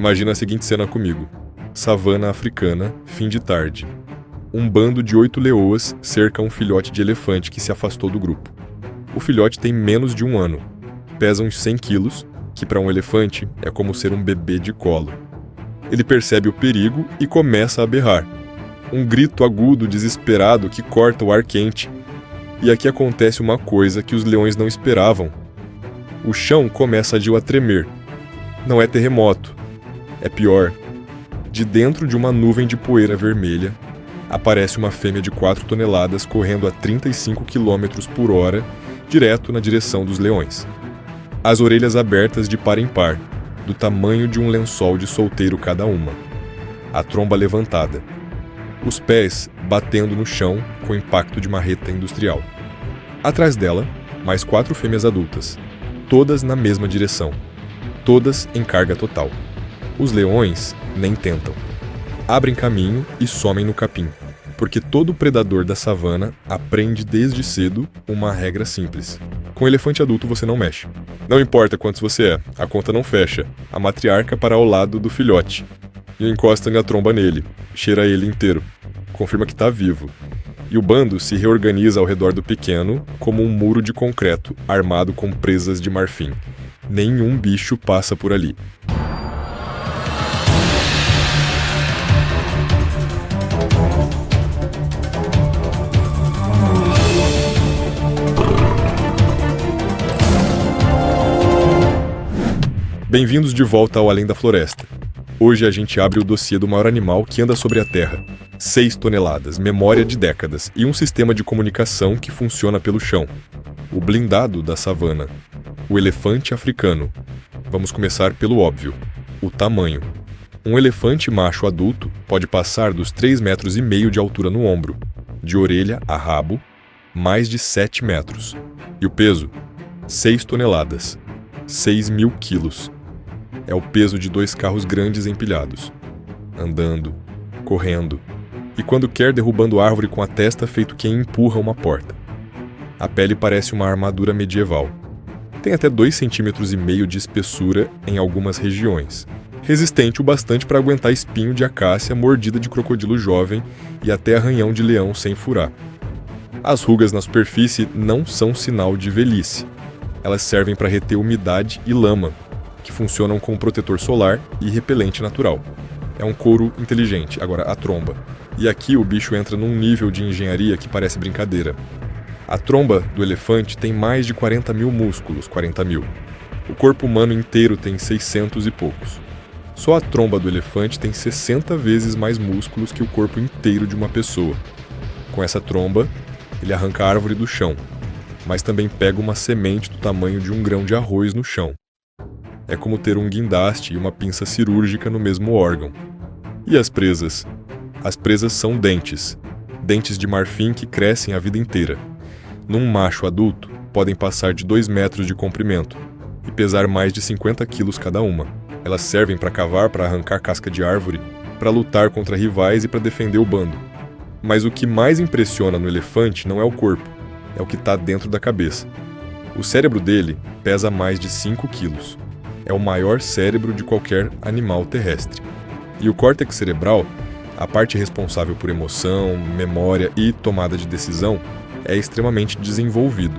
Imagina a seguinte cena comigo. Savana africana, fim de tarde. Um bando de 8 leoas cerca um filhote de elefante que se afastou do grupo. O filhote tem menos de 1 ano. Pesa uns 100 quilos, que para um elefante é como ser um bebê de colo. Ele percebe o perigo e começa a berrar. Um grito agudo, desesperado, que corta o ar quente. E aqui acontece uma coisa que os leões não esperavam. O chão começa a tremer. Não é terremoto. É pior. De dentro de uma nuvem de poeira vermelha, aparece uma fêmea de 4 toneladas correndo a 35 km por hora, direto na direção dos leões. As orelhas abertas de par em par, do tamanho de um lençol de solteiro cada uma. A tromba levantada. Os pés batendo no chão com o impacto de marreta industrial. Atrás dela, mais 4 fêmeas adultas, todas na mesma direção. Todas em carga total. Os leões nem tentam. Abrem caminho e somem no capim, porque todo predador da savana aprende desde cedo uma regra simples. Com elefante adulto você não mexe. Não importa quantos você é, a conta não fecha. A matriarca para ao lado do filhote. E encosta a tromba nele, cheira ele inteiro. Confirma que está vivo. E o bando se reorganiza ao redor do pequeno como um muro de concreto armado com presas de marfim. Nenhum bicho passa por ali. Bem-vindos de volta ao Além da Floresta. Hoje a gente abre o dossiê do maior animal que anda sobre a Terra. 6 toneladas, memória de décadas e um sistema de comunicação que funciona pelo chão. O blindado da savana. O elefante africano. Vamos começar pelo óbvio. O tamanho. Um elefante macho adulto pode passar dos 3,5 metros de altura no ombro, de orelha a rabo, mais de 7 metros. E o peso? 6 toneladas. 6.000 quilos. É o peso de 2 carros grandes empilhados. Andando, correndo, e quando quer derrubando árvore com a testa feito quem empurra uma porta. A pele parece uma armadura medieval. Tem até 2,5 centímetros de espessura em algumas regiões. Resistente o bastante para aguentar espinho de acácia, mordida de crocodilo jovem e até arranhão de leão sem furar. As rugas na superfície não são sinal de velhice. Elas servem para reter umidade e lama, que funcionam como protetor solar e repelente natural. É um couro inteligente, agora a tromba. E aqui o bicho entra num nível de engenharia que parece brincadeira. A tromba do elefante tem mais de 40.000 músculos, 40.000. O corpo humano inteiro tem 600 e poucos. Só a tromba do elefante tem 60 vezes mais músculos que o corpo inteiro de uma pessoa. Com essa tromba, ele arranca a árvore do chão, mas também pega uma semente do tamanho de um grão de arroz no chão. É como ter um guindaste e uma pinça cirúrgica no mesmo órgão. E as presas? As presas são dentes. Dentes de marfim que crescem a vida inteira. Num macho adulto, podem passar de 2 metros de comprimento e pesar mais de 50 quilos cada uma. Elas servem para cavar, para arrancar casca de árvore, para lutar contra rivais e para defender o bando. Mas o que mais impressiona no elefante não é o corpo, é o que está dentro da cabeça. O cérebro dele pesa mais de 5 quilos. É o maior cérebro de qualquer animal terrestre. E o córtex cerebral, a parte responsável por emoção, memória e tomada de decisão, é extremamente desenvolvido,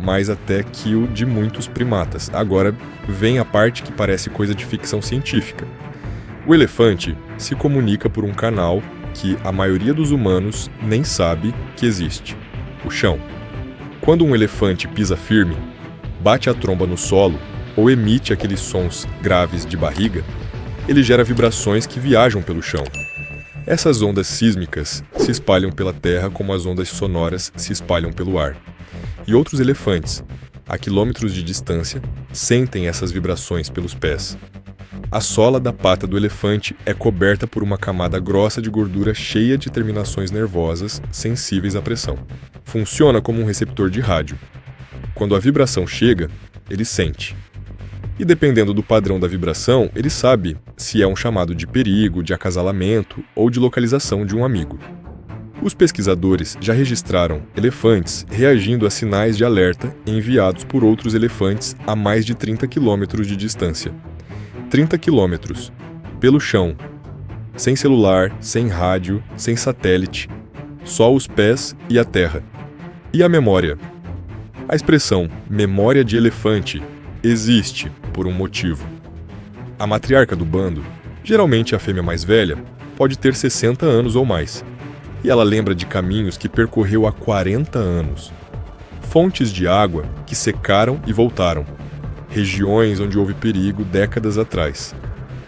mais até que o de muitos primatas. Agora vem a parte que parece coisa de ficção científica. O elefante se comunica por um canal que a maioria dos humanos nem sabe que existe: o chão. Quando um elefante pisa firme, bate a tromba no solo ou emite aqueles sons graves de barriga, ele gera vibrações que viajam pelo chão. Essas ondas sísmicas se espalham pela terra como as ondas sonoras se espalham pelo ar. E outros elefantes, a quilômetros de distância, sentem essas vibrações pelos pés. A sola da pata do elefante é coberta por uma camada grossa de gordura cheia de terminações nervosas sensíveis à pressão. Funciona como um receptor de rádio. Quando a vibração chega, ele sente. E dependendo do padrão da vibração, ele sabe se é um chamado de perigo, de acasalamento ou de localização de um amigo. Os pesquisadores já registraram elefantes reagindo a sinais de alerta enviados por outros elefantes a mais de 30 quilômetros de distância. 30 quilômetros, pelo chão, sem celular, sem rádio, sem satélite, só os pés e a terra. E a memória? A expressão memória de elefante existe por um motivo. A matriarca do bando, geralmente a fêmea mais velha, pode ter 60 anos ou mais, e ela lembra de caminhos que percorreu há 40 anos, fontes de água que secaram e voltaram, regiões onde houve perigo décadas atrás.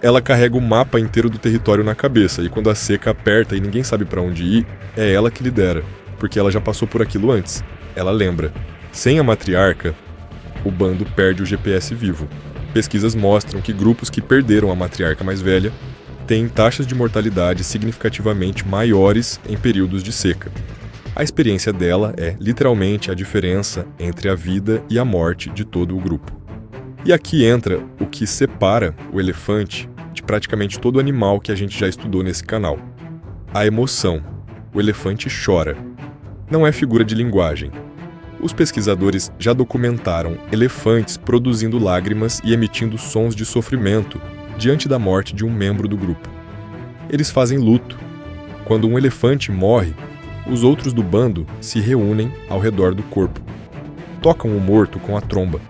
Ela carrega o mapa inteiro do território na cabeça, e quando a seca aperta e ninguém sabe para onde ir, é ela que lidera, porque ela já passou por aquilo antes. Ela lembra. Sem a matriarca, o bando perde o GPS vivo. Pesquisas mostram que grupos que perderam a matriarca mais velha têm taxas de mortalidade significativamente maiores em períodos de seca. A experiência dela é, literalmente, a diferença entre a vida e a morte de todo o grupo. E aqui entra o que separa o elefante de praticamente todo animal que a gente já estudou nesse canal. A emoção. O elefante chora. Não é figura de linguagem. Os pesquisadores já documentaram elefantes produzindo lágrimas e emitindo sons de sofrimento diante da morte de um membro do grupo. Eles fazem luto. Quando um elefante morre, os outros do bando se reúnem ao redor do corpo. Tocam o morto com a tromba.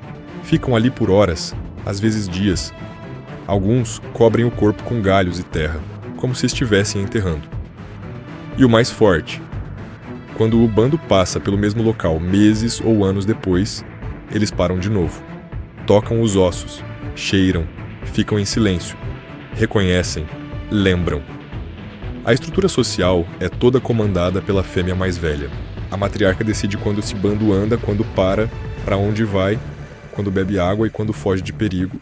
Ficam ali por horas, às vezes dias. Alguns cobrem o corpo com galhos e terra, como se estivessem enterrando. E o mais forte: quando o bando passa pelo mesmo local meses ou anos depois, eles param de novo. Tocam os ossos, cheiram, ficam em silêncio, reconhecem, lembram. A estrutura social é toda comandada pela fêmea mais velha. A matriarca decide quando esse bando anda, quando para onde vai, quando bebe água e quando foge de perigo.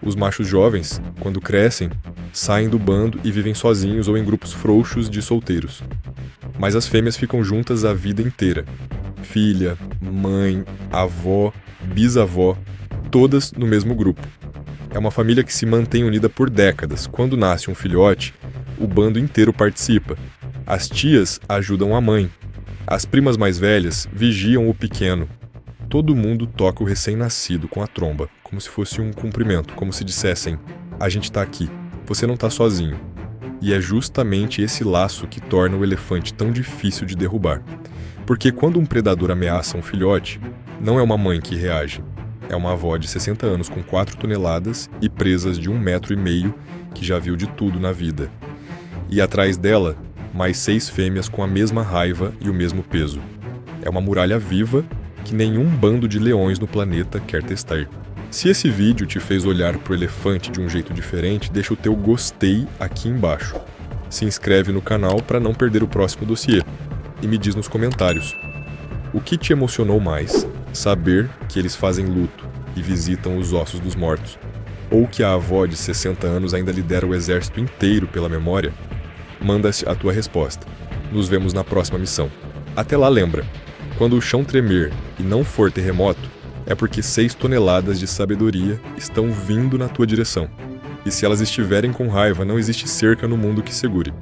Os machos jovens, quando crescem, saem do bando e vivem sozinhos ou em grupos frouxos de solteiros. Mas as fêmeas ficam juntas a vida inteira. Filha, mãe, avó, bisavó, todas no mesmo grupo. É uma família que se mantém unida por décadas. Quando nasce um filhote, o bando inteiro participa. As tias ajudam a mãe. As primas mais velhas vigiam o pequeno. Todo mundo toca o recém-nascido com a tromba, como se fosse um cumprimento, como se dissessem: a gente tá aqui, você não tá sozinho. E é justamente esse laço que torna o elefante tão difícil de derrubar. Porque quando um predador ameaça um filhote, não é uma mãe que reage. É uma avó de 60 anos com 4 toneladas e presas de 1,5 metros que já viu de tudo na vida. E atrás dela, mais 6 fêmeas com a mesma raiva e o mesmo peso. É uma muralha viva que nenhum bando de leões no planeta quer testar. Se esse vídeo te fez olhar pro elefante de um jeito diferente, deixa o teu gostei aqui embaixo. Se inscreve no canal para não perder o próximo dossiê. E me diz nos comentários: o que te emocionou mais? Saber que eles fazem luto e visitam os ossos dos mortos? Ou que a avó de 60 anos ainda lidera o exército inteiro pela memória? Manda a tua resposta. Nos vemos na próxima missão. Até lá, lembra: quando o chão tremer e não for terremoto, é porque 6 toneladas de sabedoria estão vindo na tua direção. E se elas estiverem com raiva, não existe cerca no mundo que segure.